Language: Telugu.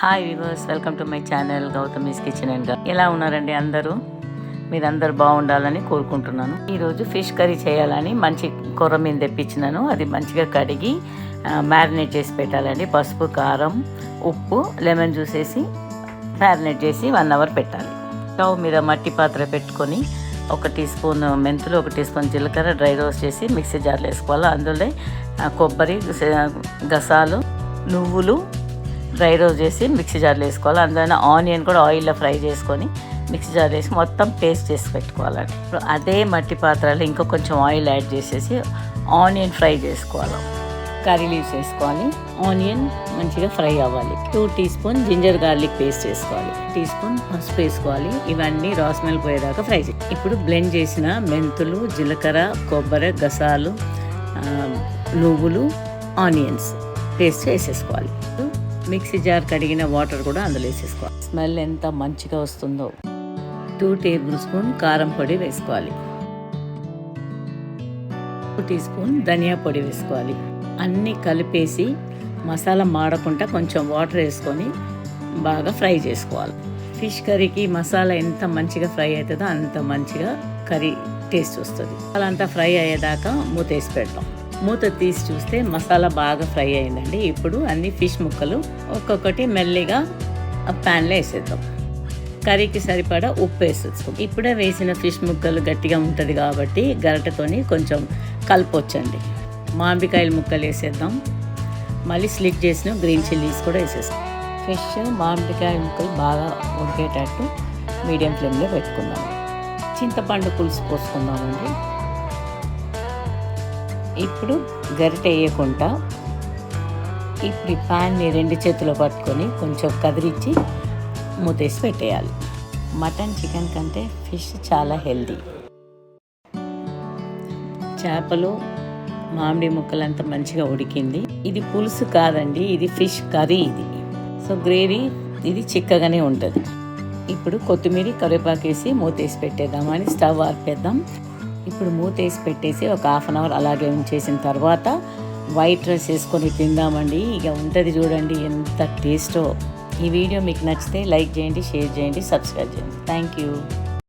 Hi viewers, welcome to my channel Gautami's kitchen and ఎలా ఉన్నారండి అందరూ? మీరందరూ బాగుండాలని కోరుకుంటున్నాను. ఈరోజు ఫిష్ కర్రీ చేయాలని మంచి కొర్రమీను తెప్పించినాను. అది మంచిగా కడిగి మ్యారినేట్ చేసి పెట్టాలండి. పసుపు, కారం, ఉప్పు, లెమన్ జ్యూస్ వేసి మ్యారినేట్ చేసి 1 అవర్ పెట్టాలి. స్టవ్ మీద మట్టి పాత్ర పెట్టుకొని 1 టీ స్పూన్ మెంతులు, 1 టీ స్పూన్ జీలకర్ర డ్రై రోస్ట్ చేసి మిక్సీ జార్లో వేసుకోవాలి. అందులో కొబ్బరి, గసాలు, నువ్వులు డ్రై రోస్ట్ చేసి మిక్సీ జార్లో వేసుకోవాలి. అందులో ఆనియన్ కూడా ఆయిల్లో ఫ్రై చేసుకొని మిక్సీ జార్లో వేసి మొత్తం పేస్ట్ చేసి పెట్టుకోవాలండి. ఇప్పుడు అదే మట్టి పాత్రలో ఇంకా కొంచెం ఆయిల్ యాడ్ చేసేసి ఆనియన్ ఫ్రై చేసుకోవాలి. కర్రీ లీవ్స్ వేసుకోవాలి. ఆనియన్ మంచిగా ఫ్రై అవ్వాలి. 2 teaspoon ginger garlic paste వేసుకోవాలి. 1 టీ స్పూన్ పసుపు వేసుకోవాలి. ఇవన్నీ రా స్మెల్ పోయేదాకా ఫ్రై చేయాలి. ఇప్పుడు బ్లెండ్ చేసిన మెంతులు, జీలకర్ర, కొబ్బరి, గసాలు, నువ్వులు, ఆనియన్స్ పేస్ట్ వేసేసుకోవాలి. మిక్సీ జార్ కడిగిన వాటర్ కూడా అందులో వేసేసుకోవాలి. స్మెల్ ఎంత మంచిగా వస్తుందో. 2 టేబుల్ స్పూన్ కారం పొడి వేసుకోవాలి. 2 టీ స్పూన్ ధనియా పొడి వేసుకోవాలి. అన్నీ కలిపేసి మసాలా మాడకుండా కొంచెం వాటర్ వేసుకొని బాగా ఫ్రై చేసుకోవాలి. ఫిష్ కర్రీకి మసాలా ఎంత మంచిగా ఫ్రై అవుతుందో అంత మంచిగా కర్రీ టేస్ట్ వస్తుంది. అలా అంతా ఫ్రై అయ్యేదాకా మూత వేసి పెడతాం. మూత తీసి చూస్తే మసాలా బాగా ఫ్రై అయిందండి. ఇప్పుడు అన్ని ఫిష్ ముక్కలు ఒక్కొక్కటి మెల్లిగా ప్యాన్లో వేసేద్దాం. కర్రీకి సరిపడా ఉప్పు వేసేస్తాం. ఇప్పుడే వేసిన ఫిష్ ముక్కలు గట్టిగా ఉంటుంది కాబట్టి గరిటెతోని కొంచెం కలపొచ్చండి. మామిడికాయల ముక్కలు వేసేద్దాం. మళ్ళీ స్లిట్ చేసిన గ్రీన్ చిల్లీస్ కూడా వేసేస్తాం. ఫిష్ మామిడికాయ ముక్కలు బాగా ఉడికేటట్టు మీడియం ఫ్లేమ్లో పెట్టుకుందాం. చింతపండు పులుసు పోసుకుందామండి. ఇప్పుడు గరిటె వేయకుండా ఇప్పుడు ఈ ప్యాన్ని 2 చేతులు పట్టుకొని కొంచెం కదిరించి మూతేసి పెట్టేయాలి. మటన్, చికెన్ కంటే ఫిష్ చాలా హెల్దీ. చేపలు, మామిడి ముక్కలంతా మంచిగా ఉడికింది. ఇది పులుసు కాదండి, ఇది ఫిష్ కర్రీ. ఇది సో గ్రేవీ ఇది చిక్కగానే ఉంటుంది. ఇప్పుడు కొత్తిమీర, కరివేపాకు వేసి మూతేసి పెట్టేద్దామని స్టవ్ ఆర్పేద్దాం. ఇప్పుడు మూతేసి పెట్టేసి ఒక 1/2 అవర్ అలాగే ఉంచేసిన తర్వాత వైట్ రైస్ వేసుకొని తిందామండి. ఇక ఉంటుంది చూడండి ఎంత టేస్టో. ఈ వీడియో మీకు నచ్చితే లైక్ చేయండి, షేర్ చేయండి, సబ్స్క్రైబ్ చేయండి. Thank you.